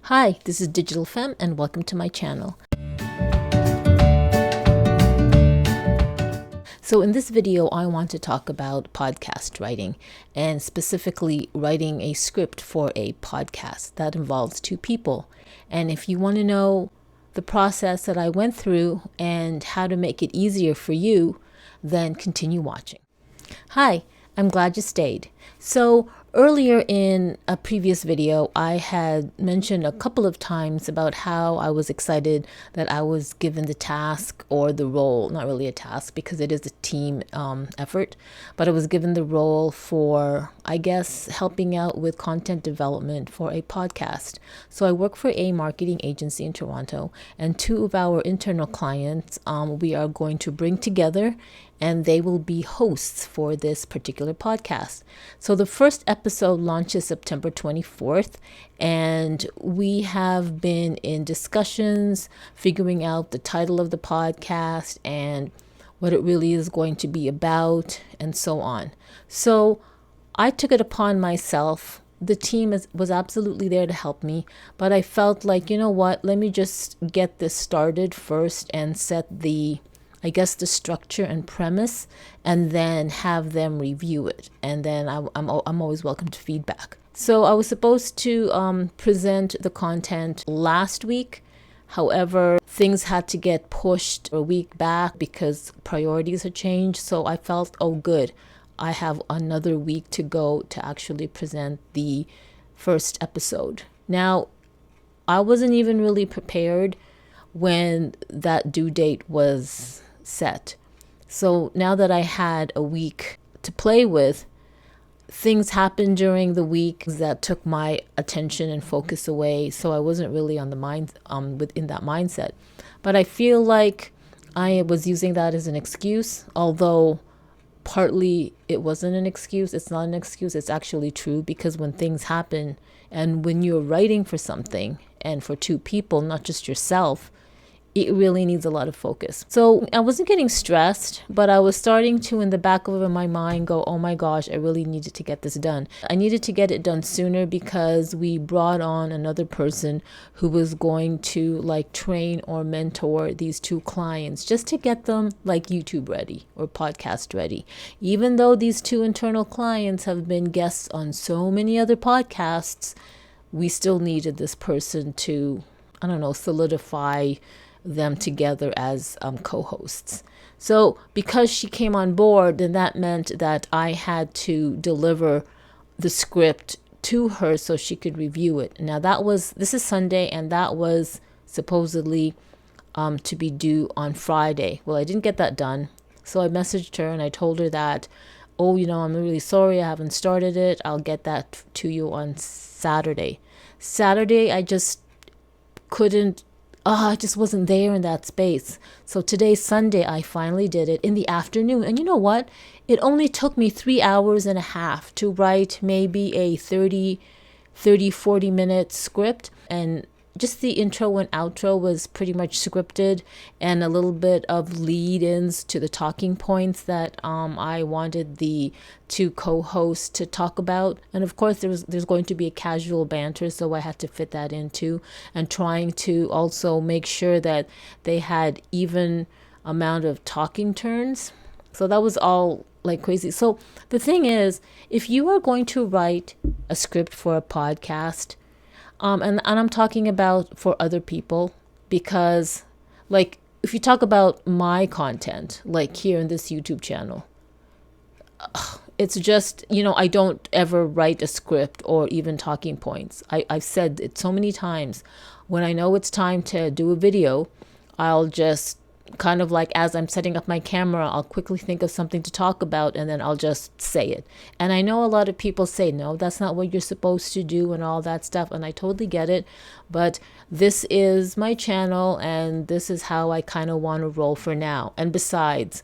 Hi, this is DigitalFemme and welcome to my channel. So in this video, I want to talk about podcast writing and specifically writing a script for a podcast that involves two people. And if you want to know the process that I went through and how to make it easier for you, then continue watching. Hi, I'm glad you stayed. So earlier in a previous video, I had mentioned a couple of times about how I was excited that I was given the task or the role, not really a task because it is a team effort, but I was given the role for, I guess, helping out with content development for a podcast. So I work for a marketing agency in Toronto, and two of our internal clients we are going to bring together, and they will be hosts for this particular podcast. So the first episode launches September 24th, and we have been in discussions, figuring out the title of the podcast and what it really is going to be about, and so on. So I took it upon myself. The team was absolutely there to help me, but I felt like, you know what, let me just get this started first and set the structure and premise, and then have them review it. And then I'm always welcome to feedback. So I was supposed to present the content last week. However, things had to get pushed a week back because priorities had changed. So I felt, oh, good, I have another week to go to actually present the first episode. Now, I wasn't even really prepared when that due date was set. So now that I had a week to play with, things happened during the week that took my attention and focus away. So I wasn't really on the within that mindset. But I feel like I was using that as an excuse, although partly it wasn't an excuse. It's not an excuse. It's actually true, because when things happen and when you're writing for something and for two people, not just yourself, it really needs a lot of focus. So I wasn't getting stressed, but I was starting to, in the back of my mind, go, oh my gosh, I really needed to get this done. I needed to get it done sooner because we brought on another person who was going to train or mentor these two clients just to get them YouTube ready or podcast ready. Even though these two internal clients have been guests on so many other podcasts, we still needed this person to, solidify them together as co-hosts. So because she came on board, then that meant that I had to deliver the script to her so she could review it. Now this is Sunday, and that was supposedly to be due on Friday. Well, I didn't get that done. So I messaged her and I told her that, I'm really sorry, I haven't started it. I'll get that to you on Saturday. I just couldn't, I just wasn't there in that space. So today, Sunday, I finally did it in the afternoon. And you know what? It only took me 3 hours and a half to write maybe a 40 minute script. And just the intro and outro was pretty much scripted, and a little bit of lead-ins to the talking points that I wanted the two co-hosts to talk about. And of course, there's going to be a casual banter, so I had to fit that into, and trying to also make sure that they had even amount of talking turns. So that was all crazy. So the thing is, if you are going to write a script for a podcast, and I'm talking about for other people, because if you talk about my content, here in this YouTube channel, it's just, I don't ever write a script or even talking points. I've said it so many times. When I know it's time to do a video, I'll just kind of as I'm setting up my camera, I'll quickly think of something to talk about, and then I'll just say it. And I know a lot of people say, no, that's not what you're supposed to do and all that stuff. And I totally get it. But this is my channel, and this is how I kind of want to roll for now. And besides,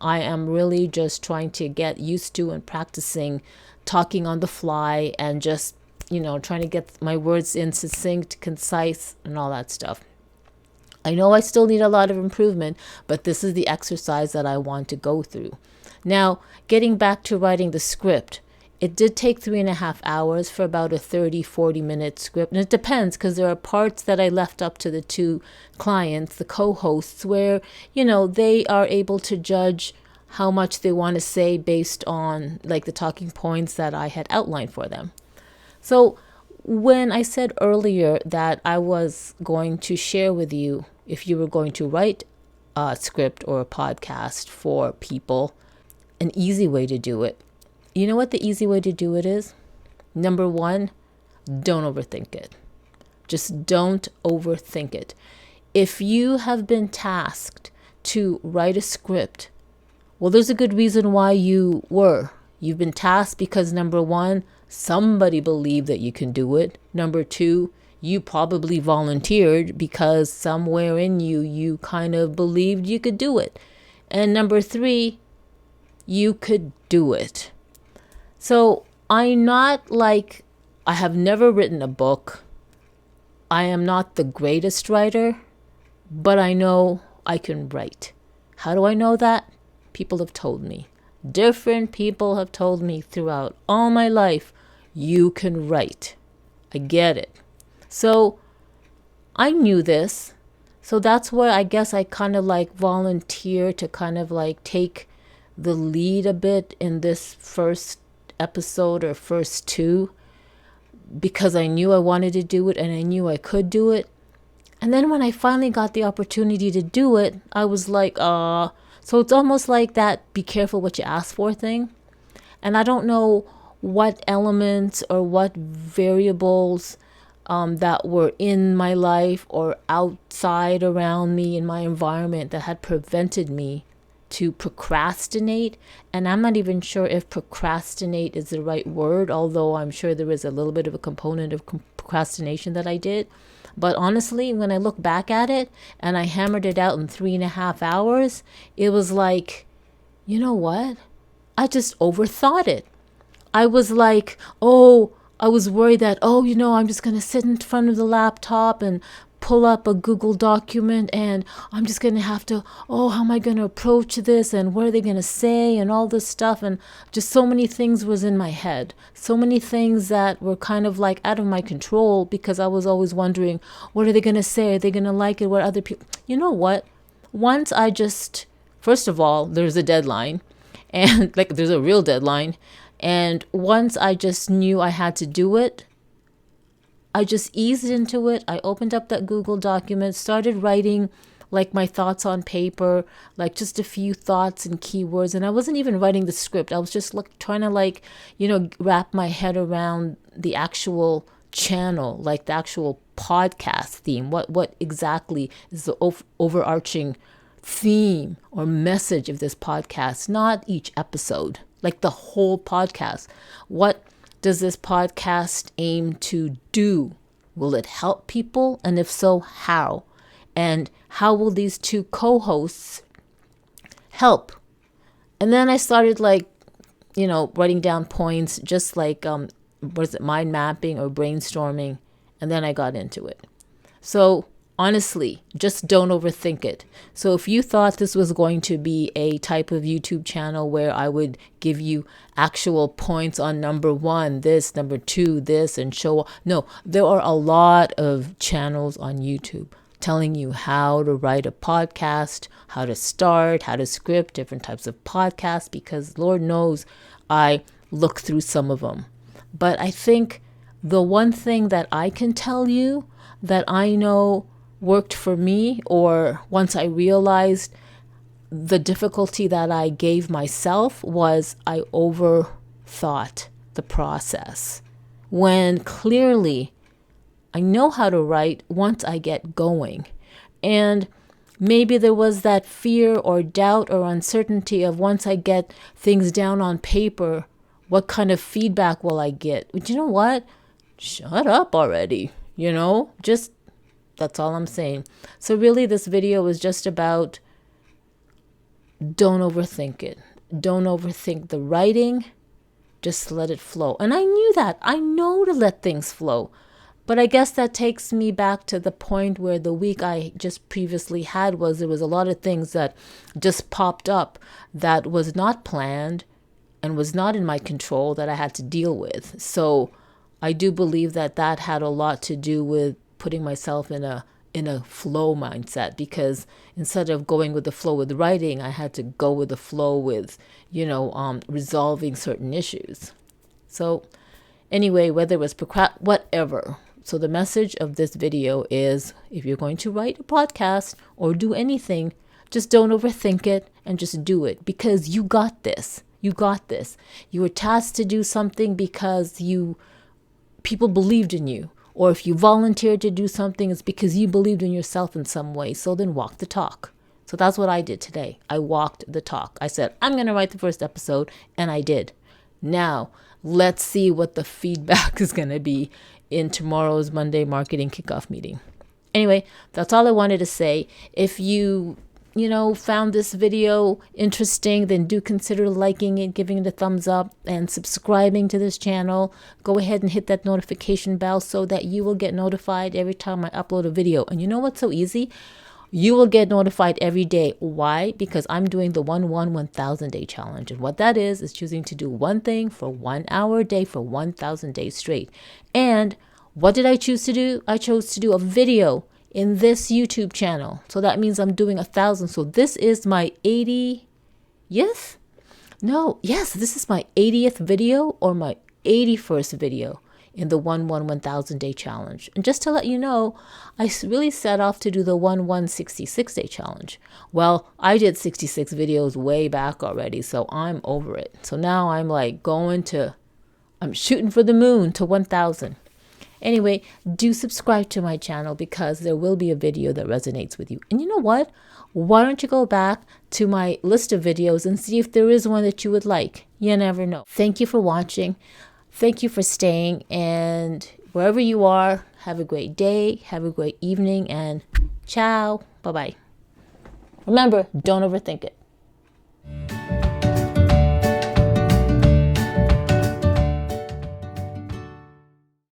I am really just trying to get used to and practicing talking on the fly, and just, trying to get my words in succinct, concise, and all that stuff. I know I still need a lot of improvement, but this is the exercise that I want to go through. Now, getting back to writing the script, It did take 3.5 hours for about a 30-40 minute script. And it depends, because there are parts that I left up to the two clients, the co-hosts, where, they are able to judge how much they want to say based on like the talking points that I had outlined for them. So when I said earlier that I was going to share with you, if you were going to write a script or a podcast for people, an easy way to do it. You know what the easy way to do it is? Number one, don't overthink it. Just don't overthink it. If you have been tasked to write a script, well, there's a good reason why you were. You've been tasked because, number one, somebody believed that you can do it. Number two, you probably volunteered because somewhere in you kind of believed you could do it. And number three, you could do it. So I have never written a book. I am not the greatest writer, but I know I can write. How do I know that? People have told me. Different people have told me throughout all my life, you can write. I get it. So I knew this. So that's where I guess I kind of volunteer to kind of take the lead a bit in this first episode or first two, because I knew I wanted to do it and I knew I could do it. And then when I finally got the opportunity to do it, I was like, so it's almost like that be careful what you ask for thing. And I don't know what elements or what variables that were in my life or outside around me in my environment that had prevented me to procrastinate. And I'm not even sure if procrastinate is the right word, although I'm sure there is a little bit of a component of procrastination that I did. But honestly, when I look back at it and I hammered it out in 3.5 hours, it was like, you know what? I just overthought it. I was like, I was worried that, I'm just going to sit in front of the laptop and pull up a Google document and I'm just going to have to, how am I going to approach this and what are they going to say and all this stuff. And just so many things was in my head. So many things that were kind of out of my control, because I was always wondering, what are they going to say? Are they going to like it? What other people? You know what? Once I just, first of all, there's a deadline, and there's a real deadline. And once I just knew I had to do it, I just eased into it. I opened up that Google document, started writing my thoughts on paper, just a few thoughts and keywords. And I wasn't even writing the script. I was just trying to wrap my head around the actual channel, the actual podcast theme. What exactly is the overarching theme or message of this podcast? Not each episode, the whole podcast. What does this podcast aim to do? Will it help people? And if so, how? And how will these two co-hosts help? And then I started writing down points, just mind mapping or brainstorming. And then I got into it. So honestly, just don't overthink it. So if you thought this was going to be a type of YouTube channel where I would give you actual points on number one, this, number two, this, and no, there are a lot of channels on YouTube telling you how to write a podcast, how to start, how to script different types of podcasts, because Lord knows I look through some of them. But I think the one thing that I can tell you that I know worked for me, or once I realized the difficulty that I gave myself, was I overthought the process. When clearly I know how to write once I get going. And maybe there was that fear or doubt or uncertainty of, once I get things down on paper, what kind of feedback will I get? But you know what? Shut up already. Just that's all I'm saying. So really, this video is just about, don't overthink it. Don't overthink the writing. Just let it flow. And I knew that. I know to let things flow. But I guess that takes me back to the point where the week I just previously had there was a lot of things that just popped up that was not planned. and was not in my control that I had to deal with. So I do believe that that had a lot to do with putting myself in a flow mindset, because instead of going with the flow with writing, I had to go with the flow with, resolving certain issues. So anyway, whether it was whatever. So the message of this video is, if you're going to write a podcast or do anything, just don't overthink it and just do it, because you got this. You got this. You were tasked to do something because people believed in you. Or if you volunteered to do something, it's because you believed in yourself in some way. So then walk the talk. So that's what I did today. I walked the talk. I said, I'm going to write the first episode, and I did. Now, let's see what the feedback is going to be in tomorrow's Monday marketing kickoff meeting. Anyway, that's all I wanted to say. If you found this video interesting, then do consider liking it, giving it a thumbs up, and subscribing to this channel. Go ahead and hit that notification bell so that you will get notified every time I upload a video. And you know what's so easy? You will get notified every day. Why? Because I'm doing the 1,000 day challenge. And what that is choosing to do one thing for 1 hour a day for 1,000 days straight. And what did I choose to do? I chose to do a video in this YouTube channel. So that means I'm doing 1,000. So this is my 80th? Yes, this is my 80th video or my 81st video in the 1,000 day challenge. And just to let you know, I really set off to do the 66 day challenge. Well, I did 66 videos way back already, so I'm over it. So now I'm shooting for the moon to 1,000. Anyway, do subscribe to my channel, because there will be a video that resonates with you. And you know what? Why don't you go back to my list of videos and see if there is one that you would like? You never know. Thank you for watching. Thank you for staying. And wherever you are, have a great day, have a great evening, and ciao. Bye-bye. Remember, don't overthink it.